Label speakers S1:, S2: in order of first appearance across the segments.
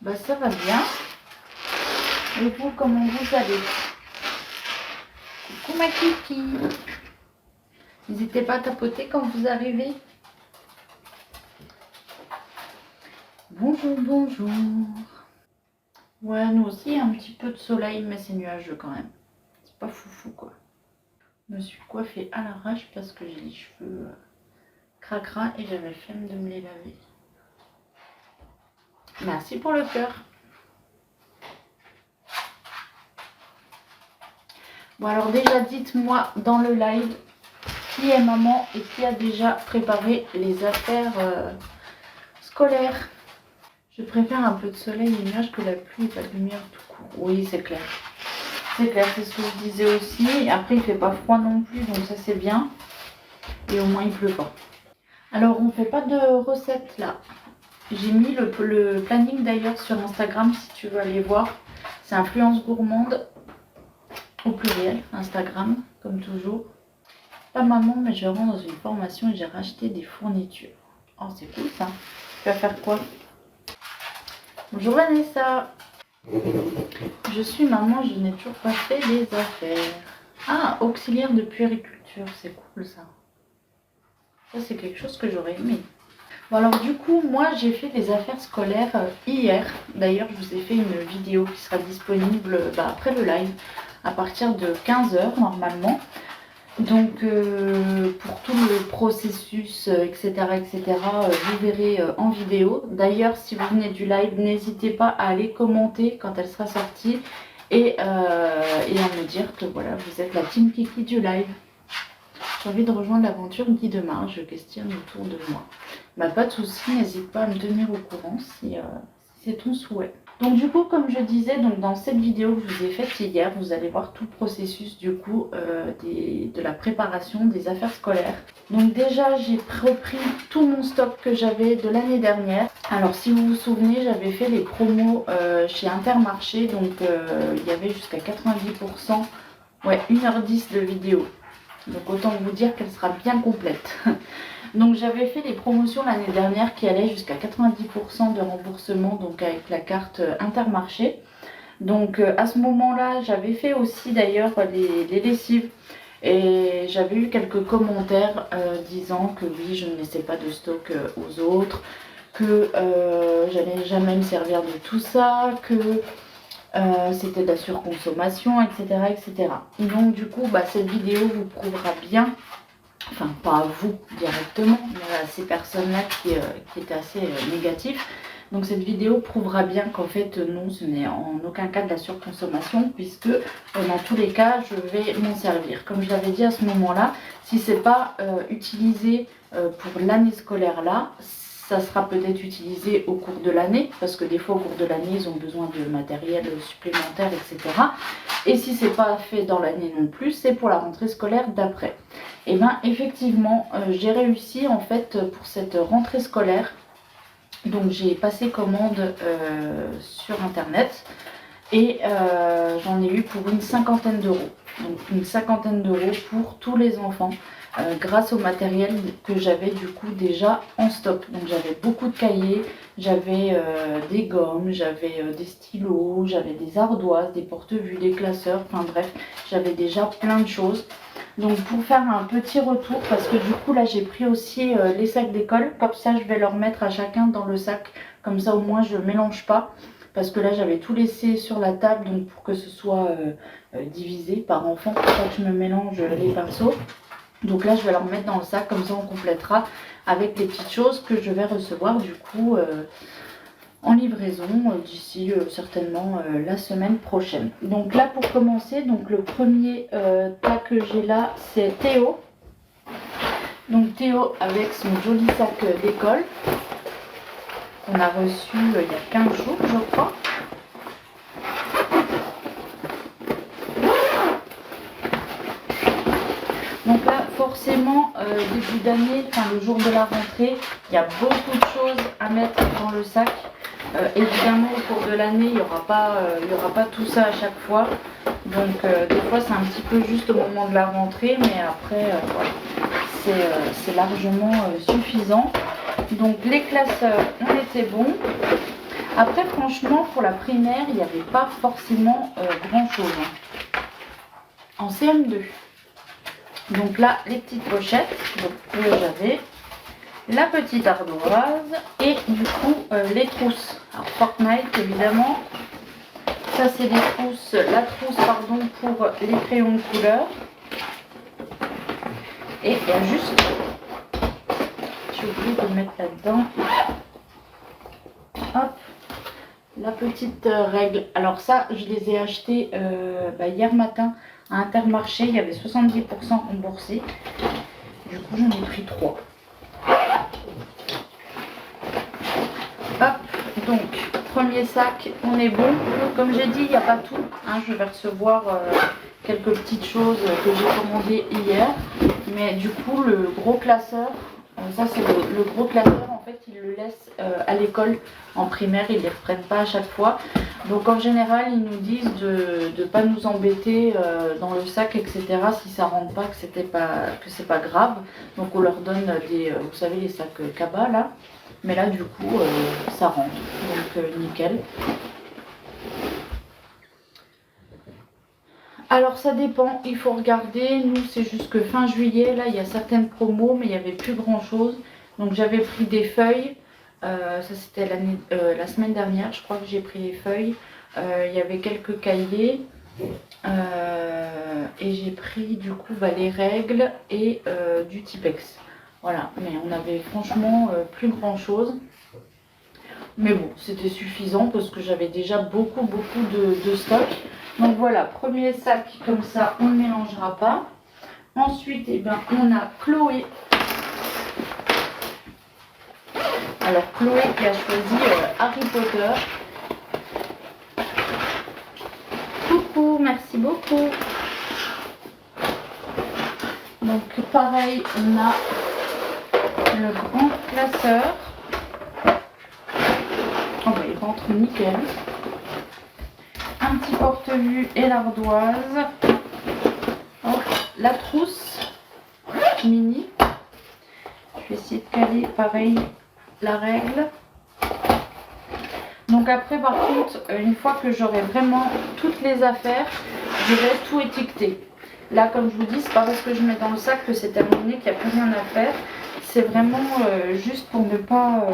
S1: Bah ça va bien. Et vous, comment vous allez? Coucou ma kiki. N'hésitez pas à tapoter quand vous arrivez. Bonjour, bonjour. Ouais, nous aussi, un petit peu de soleil, mais c'est nuageux quand même. C'est pas foufou quoi. Je me suis coiffée à l'arrache parce que j'ai les cheveux cracra et j'avais flemme de me les laver. Merci pour le cœur. Bon alors déjà dites-moi dans le live qui est maman et qui a déjà préparé les affaires scolaires. Je préfère un peu de soleil et nuages que la pluie et pas de lumière tout court. Oui c'est clair. C'est clair, c'est ce que je disais aussi. Après il fait pas froid non plus donc ça c'est bien. Et au moins il pleut pas. Alors on fait pas de recettes là. J'ai mis le planning d'ailleurs sur Instagram si tu veux aller voir. C'est Influence Gourmande au pluriel, Instagram comme toujours. Pas maman mais je rentre dans une formation et j'ai racheté des fournitures. Oh c'est cool ça. Tu vas faire quoi? Bonjour Vanessa. Je suis maman, je n'ai toujours pas fait les affaires. Ah, auxiliaire de puériculture, c'est cool ça. Ça c'est quelque chose que j'aurais aimé. Bon alors du coup, moi j'ai fait des affaires scolaires hier. D'ailleurs, je vous ai fait une vidéo qui sera disponible après le live à partir de 15 h normalement. Donc pour tout le processus, etc., vous verrez en vidéo. D'ailleurs, si vous venez du live, n'hésitez pas à aller commenter quand elle sera sortie et à me dire que voilà, vous êtes la team Kiki du live. J'ai envie de rejoindre l'aventure Guy de Mars, je questionne autour de moi. Bah pas de souci, n'hésite pas à me tenir au courant si c'est ton souhait. Donc du coup, comme je disais, donc dans cette vidéo que je vous ai faite hier, vous allez voir tout le processus du coup de la préparation des affaires scolaires. Donc déjà, j'ai repris tout mon stock que j'avais de l'année dernière. Alors si vous vous souvenez, j'avais fait les promos chez Intermarché, donc il y avait jusqu'à 90%, ouais 1h10 de vidéo. Donc autant vous dire qu'elle sera bien complète. Donc j'avais fait les promotions l'année dernière qui allaient jusqu'à 90% de remboursement donc avec la carte Intermarché. Donc à ce moment-là, j'avais fait aussi d'ailleurs les lessives et j'avais eu quelques commentaires disant que oui, je ne laissais pas de stock aux autres, que j'allais jamais me servir de tout ça, que c'était de la surconsommation, etc., etc. Donc du coup, cette vidéo vous prouvera bien. Enfin, pas à vous directement, mais à ces personnes-là qui étaient assez négatifs. Donc cette vidéo prouvera bien qu'en fait non, ce n'est en aucun cas de la surconsommation, puisque dans tous les cas, je vais m'en servir. Comme je l'avais dit à ce moment-là, si ce n'est pas utilisé pour l'année scolaire là, ça sera peut-être utilisé au cours de l'année, parce que des fois au cours de l'année, ils ont besoin de matériel supplémentaire, etc. Et si c'est pas fait dans l'année non plus, c'est pour la rentrée scolaire d'après. Et bien effectivement, j'ai réussi en fait pour cette rentrée scolaire. Donc j'ai passé commande sur internet et j'en ai eu pour une cinquantaine d'euros. Donc une cinquantaine d'euros pour tous les enfants grâce au matériel que j'avais du coup déjà en stock. Donc j'avais beaucoup de cahiers, j'avais des gommes, j'avais des stylos, j'avais des ardoises, des porte-vue, des classeurs, enfin bref, j'avais déjà plein de choses. Donc pour faire un petit retour, parce que du coup là j'ai pris aussi les sacs d'école, comme ça je vais leur mettre à chacun dans le sac, comme ça au moins je ne mélange pas, parce que là j'avais tout laissé sur la table, donc pour que ce soit divisé par enfant, pour pas que je me mélange les pinceaux. Donc là je vais leur mettre dans le sac, comme ça on complétera avec les petites choses que je vais recevoir du coup en livraison d'ici certainement la semaine prochaine. Donc là pour commencer, donc le premier tas que j'ai là c'est Théo. Donc Théo avec son joli sac d'école qu'on a reçu il y a 15 jours je crois. Donc là forcément début d'année, enfin le jour de la rentrée, il y a beaucoup de choses à mettre dans le sac. Évidemment au cours de l'année il n'y aura pas tout ça à chaque fois, donc des fois c'est un petit peu juste au moment de la rentrée, mais après voilà, c'est largement suffisant. Donc les classeurs on était bon. Après, franchement, pour la primaire, il n'y avait pas forcément grand-chose en CM2. Donc là, les petites pochettes. Donc j'avais la petite ardoise et du coup les trousses. Alors Fortnite évidemment. Ça c'est des trousses, la trousse pardon pour les crayons de couleur. Et il y a juste, j'ai oublié de mettre là-dedans. Hop, la petite règle. Alors ça, je les ai achetées hier matin à Intermarché. Il y avait 70% remboursé. Du coup, j'en ai pris 3. Hop, donc, premier sac, on est bon. Comme j'ai dit, il n'y a pas tout. Hein, je vais recevoir quelques petites choses que j'ai commandées hier. Mais du coup, le gros classeur, ça c'est le gros classeur, en fait, ils le laissent à l'école en primaire, ils ne les reprennent pas à chaque fois. Donc en général, ils nous disent de ne pas nous embêter dans le sac, etc. si ça rentre pas, que c'est pas grave. Donc on leur donne des, vous savez, les sacs cabas là. Mais là, du coup, ça rentre. Donc nickel. Alors ça dépend, il faut regarder, nous c'est jusque fin juillet, là il y a certaines promos mais il n'y avait plus grand chose. Donc j'avais pris des feuilles, ça c'était la semaine dernière, je crois que j'ai pris les feuilles. Il y avait quelques cahiers et j'ai pris du coup les règles et du Tipex. Voilà, mais on avait franchement plus grand chose. Mais bon, c'était suffisant parce que j'avais déjà beaucoup de stock. Donc voilà, premier sac comme ça, on ne mélangera pas. Ensuite, eh ben, on a Chloé. Alors Chloé qui a choisi Harry Potter. Coucou, merci beaucoup. Donc pareil, on a le grand classeur. Oh bah, il rentre nickel. Un petit porte-vue et l'ardoise. La trousse mini. Je vais essayer de caler pareil la règle. Donc après par contre, une fois que j'aurai vraiment toutes les affaires, je vais tout étiqueter. Là comme je vous dis, c'est pas parce que je mets dans le sac que c'est terminé, qu'il n'y a plus rien à faire. C'est vraiment juste pour ne pas...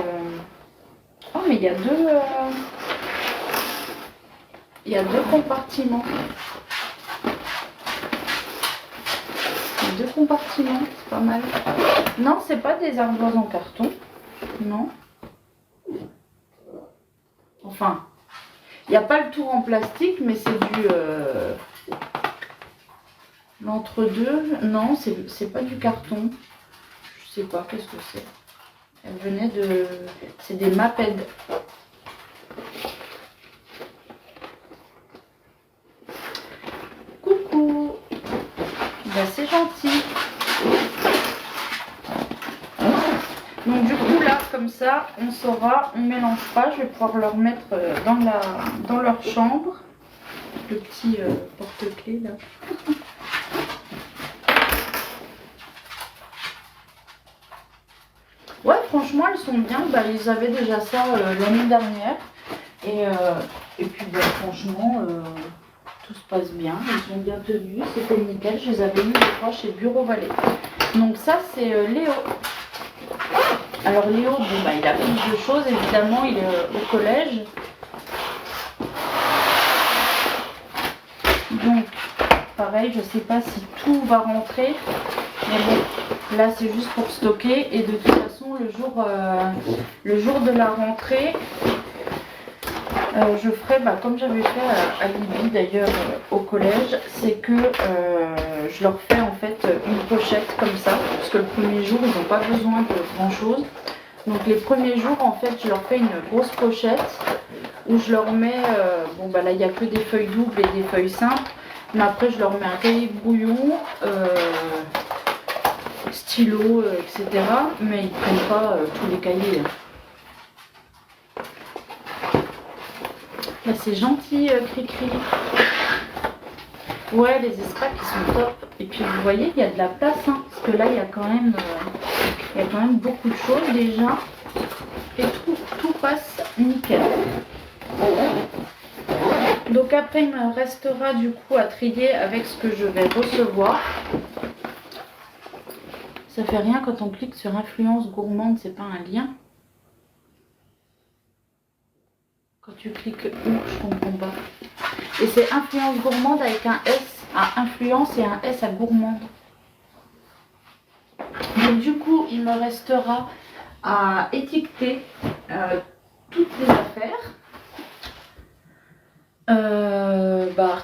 S1: Oh mais il y a deux... Il y a deux compartiments. Deux compartiments, c'est pas mal. Non, c'est pas des ardoises en carton. Non. Enfin, il n'y a pas le tour en plastique, mais c'est du... l'entre-deux. Non, c'est pas du carton. Je sais pas, qu'est-ce que c'est. Elle venait de... C'est des Maped. Coucou. Ben, c'est gentil. Donc du coup là, comme ça, on saura, on mélange pas. Je vais pouvoir leur mettre dans leur chambre. Le petit porte-clés là. Ouais, franchement, elles sont bien. Bah, ils avaient déjà ça l'année dernière. Et puis, bah, franchement, tout se passe bien. Ils sont bien tenus. C'était nickel. Je les avais mis, je crois, chez Bureau Vallée. Donc, ça, c'est Léo. Alors, Léo, bon, bah, il a plus de choses. Évidemment, il est au collège. Donc, pareil, je sais pas si tout va rentrer. Mais bon, là c'est juste pour stocker et de toute façon le jour de la rentrée, je ferai comme j'avais fait à Libye d'ailleurs au collège, c'est que je leur fais en fait une pochette comme ça, parce que le premier jour ils n'ont pas besoin de grand chose. Donc les premiers jours en fait je leur fais une grosse pochette où je leur mets, bon bah là il n'y a que des feuilles doubles et des feuilles simples, mais après je leur mets un cahier brouillon. Stylo, etc. Mais ils ne prennent pas tous les cahiers. Là c'est gentil, Cricri. Ouais, les espaces qui sont top. Et puis vous voyez, il y a de la place, hein, parce que là il y a quand même beaucoup de choses déjà. Et tout passe nickel. après il me restera du coup à trier avec ce que je vais recevoir. Ça fait rien quand on clique sur influence gourmande, c'est pas un lien. Quand tu cliques où, je comprends pas. Et c'est influence gourmande avec un S à influence et un S à gourmande. Donc du coup, il me restera à étiqueter toutes les affaires.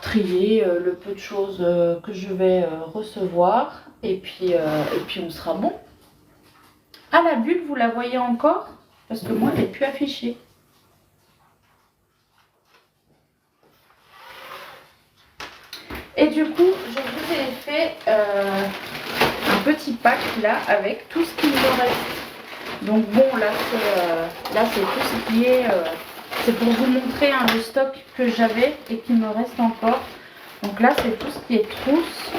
S1: Trier le peu de choses que je vais recevoir. Et puis on sera bon. Ah, la bulle, vous la voyez encore? Parce que moi, elle n'est plus affichée. Et du coup, je vous ai fait un petit pack là avec tout ce qu'il me reste. Donc bon, là c'est tout ce qui est... c'est pour vous montrer le stock que j'avais et qui me reste encore. Donc là, c'est tout ce qui est trousse.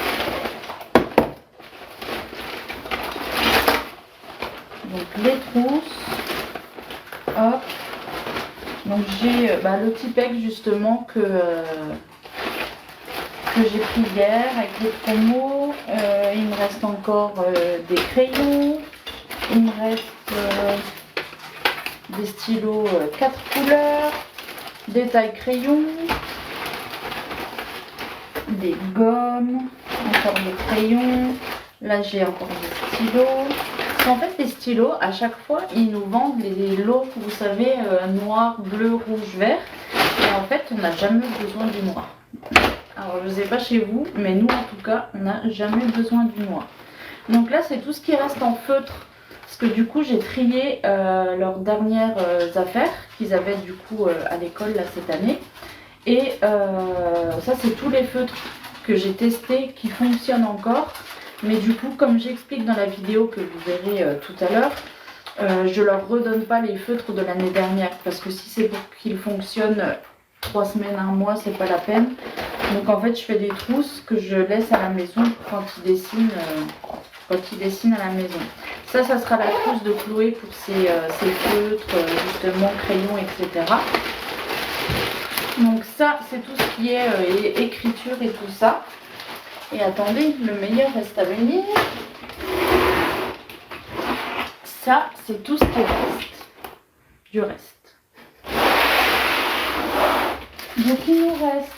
S1: Donc les trousses. Hop. Donc j'ai le petit pack justement que j'ai pris hier avec les promos. Il me reste encore des crayons. Il me reste des stylos 4 couleurs, des tailles crayons, des gommes, encore des crayons. Là j'ai encore des stylos. En fait les stylos, à chaque fois ils nous vendent les lots, vous savez, noir, bleu, rouge, vert. Et en fait on n'a jamais besoin du noir. Alors je ne sais pas chez vous, mais nous en tout cas on n'a jamais besoin du noir. Donc là c'est tout ce qui reste en feutre. Parce que du coup j'ai trié leurs dernières affaires qu'ils avaient du coup à l'école là cette année. Et ça c'est tous les feutres que j'ai testés qui fonctionnent encore. Mais du coup comme j'explique dans la vidéo que vous verrez tout à l'heure, je leur redonne pas les feutres de l'année dernière. Parce que si c'est pour qu'ils fonctionnent 3 semaines, 1 mois, c'est pas la peine. Donc en fait je fais des trousses que je laisse à la maison quand ils dessinent à la maison. Ça sera la trousse de Chloé pour ses feutres, justement crayons, etc. Donc ça c'est tout ce qui est écriture et tout ça. Et attendez, le meilleur reste à venir. Ça c'est tout ce qui reste du reste. Donc il nous reste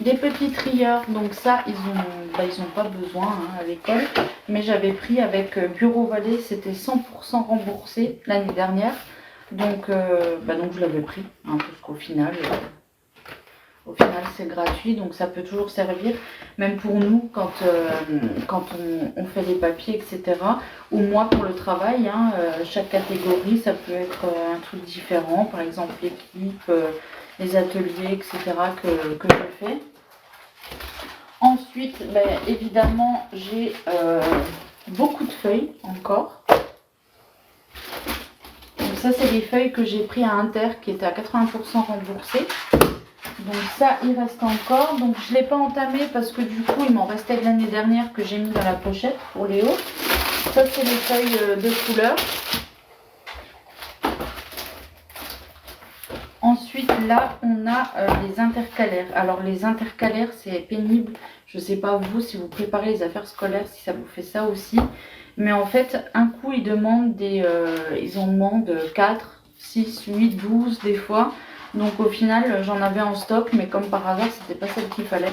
S1: des petits trieurs, donc ça ils ont pas besoin à l'école, mais j'avais pris avec Bureau Vallée, c'était 100% remboursé l'année dernière, donc je l'avais pris, parce qu'au final c'est gratuit, donc ça peut toujours servir, même pour nous quand on fait les papiers, etc. Ou moi pour le travail, chaque catégorie ça peut être un truc différent, par exemple l'équipe, les ateliers, etc. que je fais. Ensuite, évidemment, j'ai beaucoup de feuilles encore. Donc ça, c'est les feuilles que j'ai pris à Inter qui étaient à 80% remboursées. Donc ça, il reste encore. Donc je ne l'ai pas entamé parce que du coup, il m'en restait de l'année dernière que j'ai mis dans la pochette pour Léo. Ça, c'est les feuilles de couleur. Ensuite, là, on a les intercalaires. Alors, les intercalaires, c'est pénible. Je ne sais pas, vous, si vous préparez les affaires scolaires, si ça vous fait ça aussi. Mais en fait, un coup, ils demandent ils en demandent 4, 6, 8, 12 des fois. Donc, au final, j'en avais en stock. Mais comme par hasard, c'était pas celle qu'il fallait.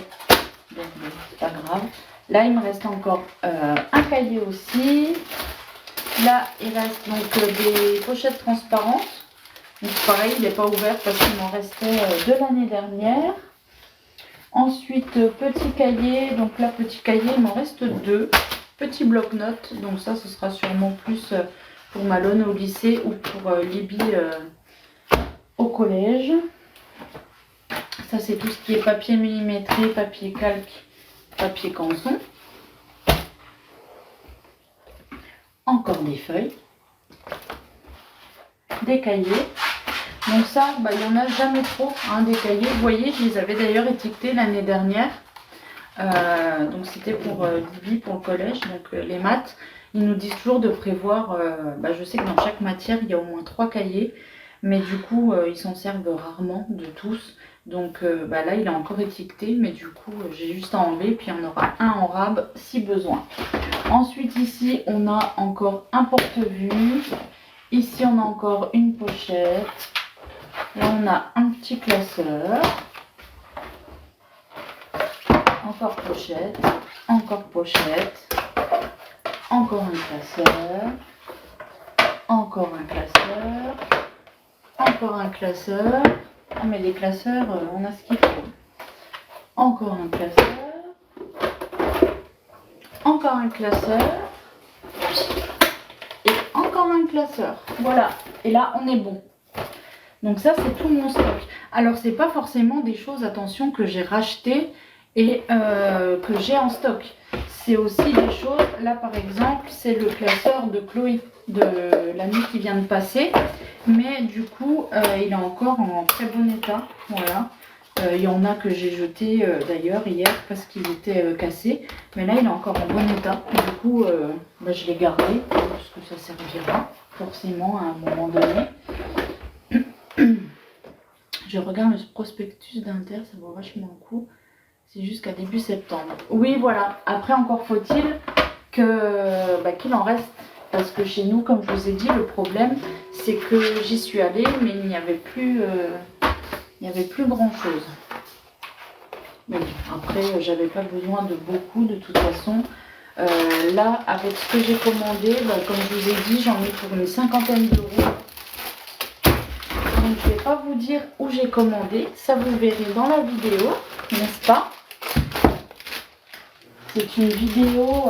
S1: Donc, c'est pas grave. Là, il me reste encore un cahier aussi. Là, il reste donc des pochettes transparentes. Donc pareil, il n'est pas ouvert parce qu'il m'en restait de l'année dernière. Ensuite, petit cahier. Donc là, petit cahier, il m'en reste 2. Petit bloc-notes. Donc ça, ce sera sûrement plus pour Malone au lycée ou pour Libby au collège. Ça, c'est tout ce qui est papier millimétré, papier calque, papier canson. Encore des feuilles. Des cahiers. Donc ça, il n'y en a jamais trop, des cahiers. Vous voyez, je les avais d'ailleurs étiquetés l'année dernière. Donc c'était pour Libby, pour le collège, donc les maths. Ils nous disent toujours de prévoir, je sais que dans chaque matière, il y a au moins 3 cahiers. Mais du coup, ils s'en servent rarement de tous. Donc là, il est encore étiqueté, mais du coup, j'ai juste à enlever. Puis il y en aura un en rab si besoin. Ensuite, ici, on a encore un porte-vue. Ici, on a encore une pochette. Là, on a un petit classeur. Encore pochette. Encore pochette. Encore un classeur. Encore un classeur. Encore un classeur. Ah, mais les classeurs, on a ce qu'il faut. Encore un classeur. Encore un classeur. Et encore un classeur. Voilà. Et là, on est bon. Donc ça, c'est tout mon stock. Alors, c'est pas forcément des choses, attention, que j'ai rachetées et que j'ai en stock. C'est aussi des choses, là par exemple, c'est le classeur de Chloé, de l'année qui vient de passer. Mais du coup, il est encore en très bon état. Voilà. Il y en a que j'ai jeté d'ailleurs hier parce qu'il était cassé. Mais là, il est encore en bon état. Du coup, je l'ai gardé parce que ça servira forcément à un moment donné. Je regarde le prospectus d'Inter, ça vaut vachement le coup. C'est jusqu'à début septembre. Oui, voilà. Après, encore faut-il qu'il en reste. Parce que chez nous, comme je vous ai dit, le problème, c'est que j'y suis allée, mais il n'y avait plus grand-chose. Mais bon, après, j'avais pas besoin de beaucoup, de toute façon. Là, avec ce que j'ai commandé, comme je vous ai dit, j'en ai pour une cinquantaine d'euros. Donc, je ne vais pas vous dire où j'ai commandé. Ça, vous verrez dans la vidéo, n'est-ce pas? C'est une vidéo,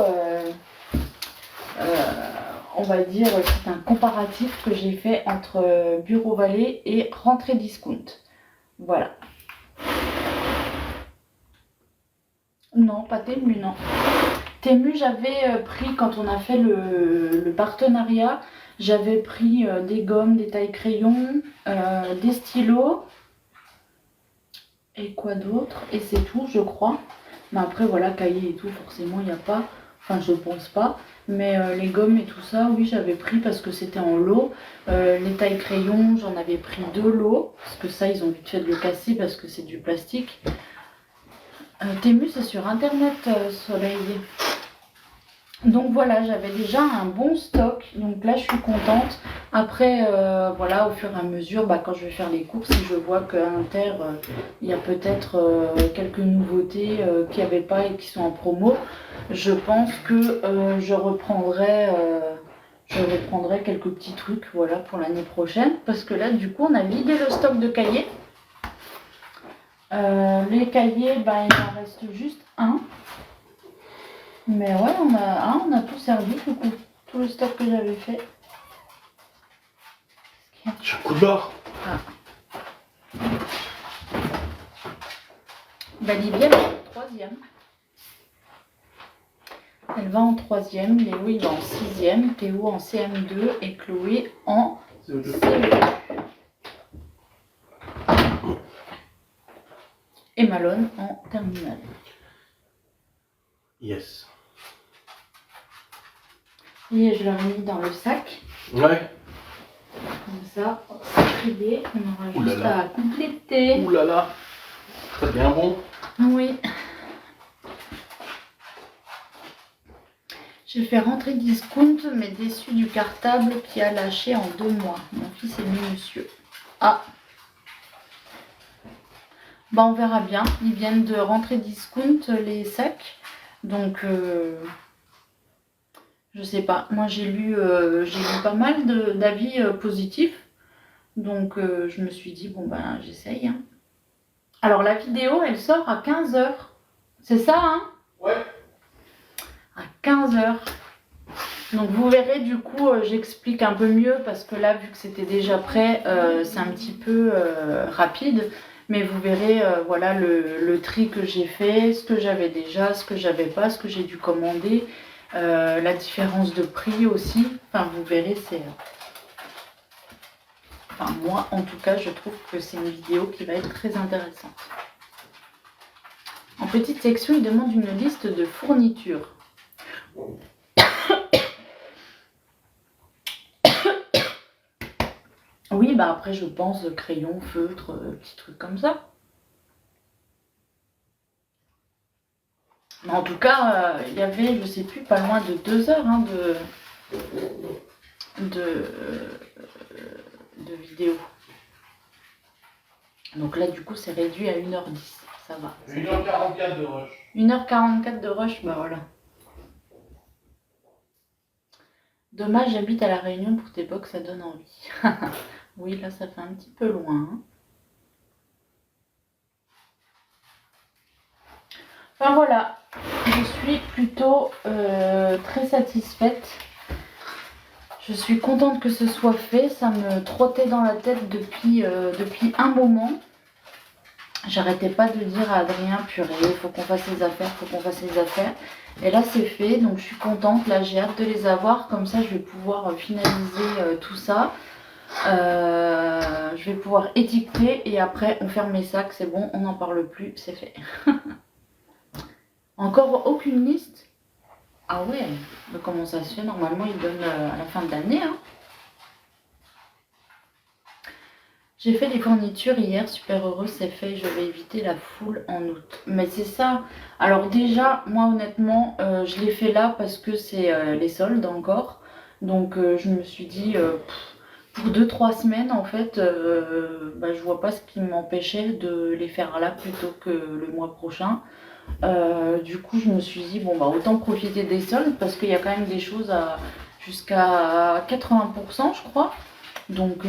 S1: on va dire, c'est un comparatif que j'ai fait entre Bureau Vallée et Rentrée Discount. Voilà. Non, pas Temu, non. Temu, j'avais pris, quand on a fait le partenariat, j'avais pris des gommes, des tailles crayons, des stylos. Et quoi d'autre? Et c'est tout, je crois. Mais après, voilà, cahier et tout, forcément, il n'y a pas. Enfin, je pense pas. Mais les gommes et tout ça, oui, j'avais pris parce que c'était en lot. Les tailles crayons, j'en avais pris 2 lots. Parce que ça, ils ont vite fait de le casser parce que c'est du plastique. Temu, c'est sur Internet, Soleil. Donc voilà, j'avais déjà un bon stock. Donc là, je suis contente. Après, voilà, au fur et à mesure, quand je vais faire les courses, si je vois qu'à Inter, il y a peut-être quelques nouveautés qu'il n'y avait pas et qui sont en promo, je pense que je reprendrai quelques petits trucs, voilà, pour l'année prochaine. Parce que là, du coup, on a vidé le stock de cahiers. Les cahiers, il en reste juste un. Mais ouais, on a tout servi, du coup, tout le stock que j'avais fait.
S2: J'ai un coup de barre.
S1: Ah. Livia, elle va en 3e. Elle va en 3e, Léo il va en 6e, Théo en CM2 et Chloé en CE2. Et Malone en terminale.
S2: Yes.
S1: Et je l'ai mis dans le sac.
S2: Ouais.
S1: Comme ça, c'est trié. On aura juste à compléter.
S2: Ouh là là. C'est bien bon.
S1: Oui. J'ai fait rentrer Discount, mais déçu du cartable qui a lâché en 2 mois. Mon fils est minutieux. Ah. On verra bien. Ils viennent de rentrer Discount, les sacs. Donc, je sais pas. Moi, j'ai lu pas mal d'avis positifs. Donc, je me suis dit, j'essaye. Hein. Alors, la vidéo, elle sort à 15h. C'est ça, hein?
S2: Ouais.
S1: À 15h. Donc, vous verrez, du coup, j'explique un peu mieux parce que là, vu que c'était déjà prêt, c'est un petit peu rapide. Mais vous verrez, voilà, le tri que j'ai fait, ce que j'avais déjà, ce que j'avais pas, ce que j'ai dû commander, la différence de prix aussi. Enfin, vous verrez, c'est... Enfin, moi, en tout cas, je trouve que c'est une vidéo qui va être très intéressante. En petite section, il demande une liste de fournitures. Oui, oui, bah après je pense crayon, feutre, petits trucs comme ça. Mais en tout cas, il y avait, je sais plus, pas loin de 2 heures hein, de vidéo. Donc là, du coup, c'est réduit à 1h10. Ça va.
S2: 1h44 de rush.
S1: 1h44 de rush, bah voilà. Dommage, j'habite à La Réunion pour tes box, ça donne envie. Oui, là, ça fait un petit peu loin. Hein. Enfin voilà, je suis plutôt très satisfaite. Je suis contente que ce soit fait. Ça me trottait dans la tête depuis un moment. J'arrêtais pas de dire à Adrien, purée, il faut qu'on fasse les affaires, faut qu'on fasse les affaires. Et là c'est fait, donc je suis contente. Là j'ai hâte de les avoir, comme ça je vais pouvoir finaliser tout ça. Je vais pouvoir étiqueter et après on ferme les sacs, c'est bon, on n'en parle plus, c'est fait. Encore aucune liste? Ah ouais, mais comment ça se fait? Normalement ils donnent à la fin de l'année. Hein. J'ai fait les fournitures hier, super heureuse, c'est fait, je vais éviter la foule en août. Mais c'est ça, alors déjà, moi honnêtement, je l'ai fait là parce que c'est les soldes encore. Donc je me suis dit, pour 2-3 semaines en fait, bah, je vois pas ce qui m'empêchait de les faire là plutôt que le mois prochain. Du coup je me suis dit, bon bah autant profiter des soldes parce qu'il y a quand même des choses à jusqu'à 80% je crois. Donc...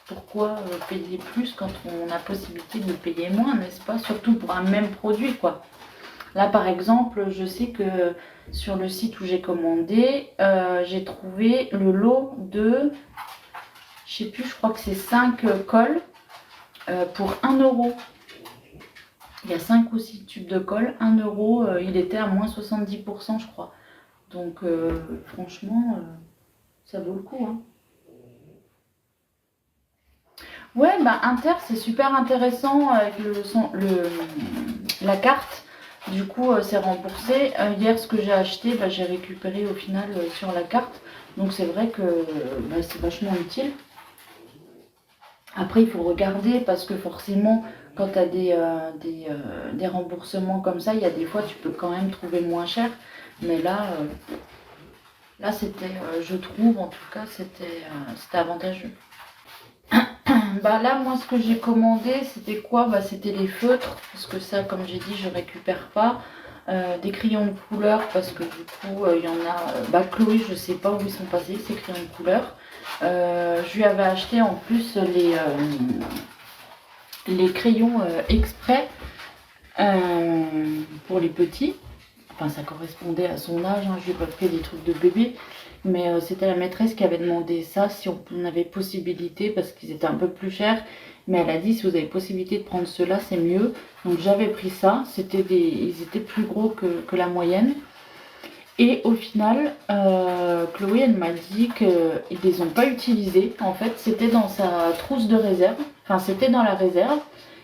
S1: pourquoi payer plus quand on a possibilité de payer moins, n'est-ce pas? Surtout pour un même produit, quoi. Là, par exemple, je sais que sur le site où j'ai commandé, j'ai trouvé le lot de, je sais plus, je crois que c'est 5 cols pour 1 euro. Il y a 5 ou 6 tubes de colle, 1 euro, il était à moins 70%, je crois. Donc, franchement, ça vaut le coup, hein. Ouais, bah Inter c'est super intéressant avec la carte. Du coup, c'est remboursé. Hier, ce que j'ai acheté, bah, j'ai récupéré au final sur la carte. Donc c'est vrai que bah, c'est vachement utile. Après, il faut regarder parce que forcément, quand tu as des remboursements comme ça, il y a des fois, tu peux quand même trouver moins cher. Mais là c'était, je trouve en tout cas, c'était avantageux. Bah là moi ce que j'ai commandé c'était quoi? Bah c'était les feutres parce que ça comme j'ai dit je récupère pas. Des crayons de couleur parce que du coup il y en a. Bah Chloé je sais pas où ils sont passés ces crayons de couleur. Je lui avais acheté en plus les crayons exprès pour les petits. Enfin ça correspondait à son âge, hein. Je lui ai pas fait des trucs de bébé. Mais c'était la maîtresse qui avait demandé ça, si on avait possibilité, parce qu'ils étaient un peu plus chers. Mais elle a dit, si vous avez possibilité de prendre ceux-là, c'est mieux. Donc j'avais pris ça. Ils étaient plus gros que la moyenne. Et au final, Chloé, elle m'a dit qu'ils ne les ont pas utilisés. En fait, c'était dans sa trousse de réserve. Enfin, c'était dans la réserve.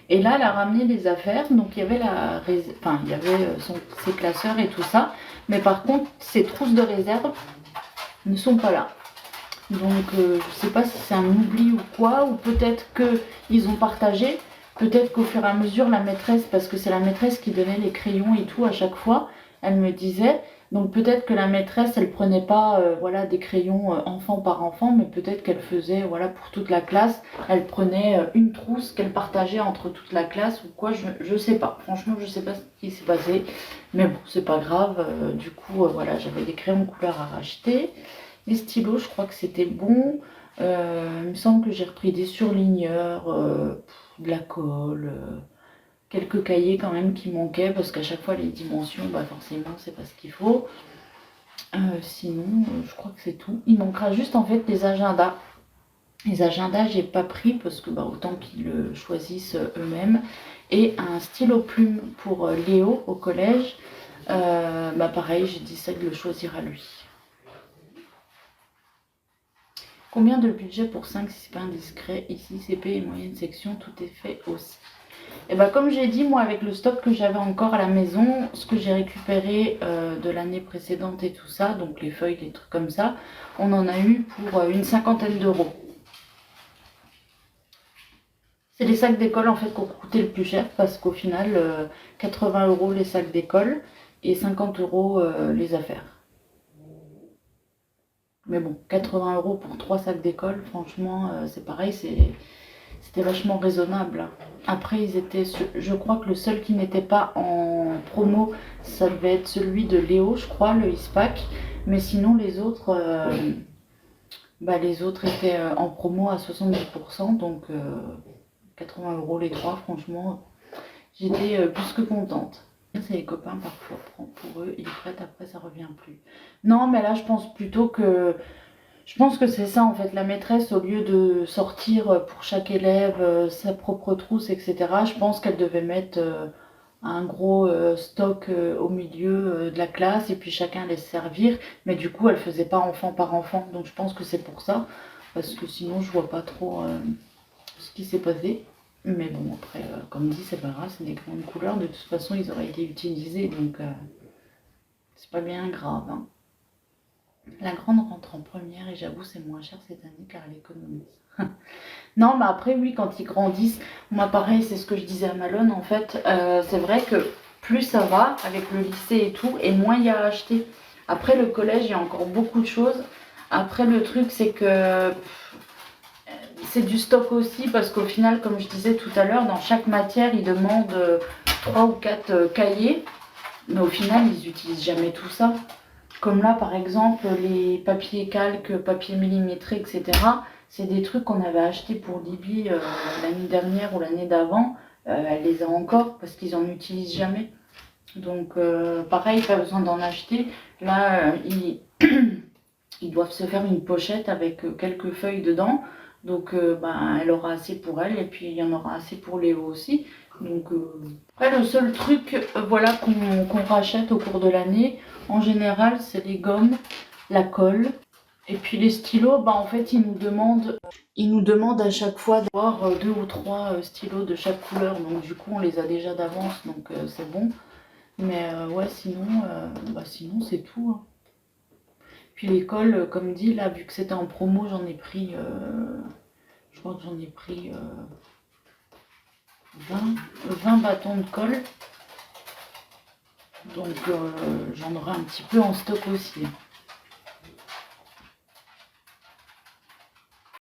S1: Et là, elle a ramené les affaires. Donc il y avait ses classeurs et tout ça. Mais par contre, ses trousses de réserve ne sont pas là. Donc je sais pas si c'est un oubli ou quoi, ou peut-être qu'ils ont partagé, peut-être qu'au fur et à mesure la maîtresse, parce que c'est la maîtresse qui donnait les crayons et tout à chaque fois, elle me disait, donc peut-être que la maîtresse elle prenait pas voilà, des crayons enfant par enfant, mais peut-être qu'elle faisait voilà, pour toute la classe, elle prenait une trousse qu'elle partageait entre toute la classe ou quoi, je sais pas, franchement je sais pas ce qui s'est passé, mais bon c'est pas grave, du coup voilà, j'avais des crayons de couleur à racheter. Les stylos, je crois que c'était bon. Il me semble que j'ai repris des surligneurs, de la colle, quelques cahiers quand même qui manquaient parce qu'à chaque fois les dimensions, bah forcément c'est pas ce qu'il faut. Sinon, je crois que c'est tout. Il manquera juste en fait les agendas. Les agendas, j'ai pas pris parce que bah, autant qu'ils le choisissent eux-mêmes. Et un stylo plume pour Léo au collège. Bah pareil, j'ai dit de le choisir à lui. Combien de budget pour 5 si c'est pas indiscret? Ici, CP et moyenne section, tout est fait aussi. Et bah comme j'ai dit, moi avec le stock que j'avais encore à la maison, ce que j'ai récupéré de l'année précédente et tout ça, donc les feuilles, les trucs comme ça, on en a eu pour une 50aine d'euros. C'est les sacs d'école en fait qui ont coûté le plus cher parce qu'au final, 80 € les sacs d'école et 50 € les affaires. Mais bon, 80 € pour 3 sacs d'école, franchement, c'est pareil, c'était vachement raisonnable. Après, je crois que le seul qui n'était pas en promo, ça devait être celui de Léo, je crois, le Ispac. Mais sinon, les autres étaient en promo à 70%, donc 80 € les trois, franchement, j'étais plus que contente. C'est les copains parfois, pour eux, ils prêtent, après ça revient plus. Non, mais là, je pense plutôt que... Je pense que c'est ça en fait, la maîtresse, au lieu de sortir pour chaque élève sa propre trousse, etc., je pense qu'elle devait mettre un gros stock au milieu de la classe et puis chacun allait se servir, mais du coup elle faisait pas enfant par enfant, donc je pense que c'est pour ça, parce que sinon je vois pas trop ce qui s'est passé. Mais bon, après, comme dit, c'est pas grave, c'est des grandes couleurs, de toute façon ils auraient été utilisés, donc c'est pas bien grave, hein. La grande rentre en première et j'avoue c'est moins cher cette année car elle économise. Non mais après oui, quand ils grandissent, moi pareil, c'est ce que je disais à Malone en fait, c'est vrai que plus ça va avec le lycée et tout, et moins il y a à acheter. Après le collège, il y a encore beaucoup de choses. Après le truc c'est que c'est du stock aussi parce qu'au final, comme je disais tout à l'heure, dans chaque matière ils demandent 3 ou 4 cahiers, mais au final ils n'utilisent jamais tout ça. Comme là, par exemple, les papiers calques, papier millimétré, etc. C'est des trucs qu'on avait achetés pour Libye l'année dernière ou l'année d'avant. Elle les a encore parce qu'ils n'en utilisent jamais. Donc, pareil, pas besoin d'en acheter. Là, ils doivent se faire une pochette avec quelques feuilles dedans. Donc, elle aura assez pour elle et puis il y en aura assez pour Léo aussi. Donc, après, le seul truc voilà, qu'on rachète au cours de l'année, en général, c'est les gommes, la colle. Et puis les stylos, en fait, ils nous demandent à chaque fois d'avoir 2 ou 3 stylos de chaque couleur. Donc, du coup, on les a déjà d'avance, donc c'est bon. Mais ouais, sinon c'est tout, hein. Puis les colles, comme dit, là, vu que c'était en promo, j'en ai pris, je crois que j'en ai pris 20 bâtons de colle. Donc j'en aurai un petit peu en stock aussi.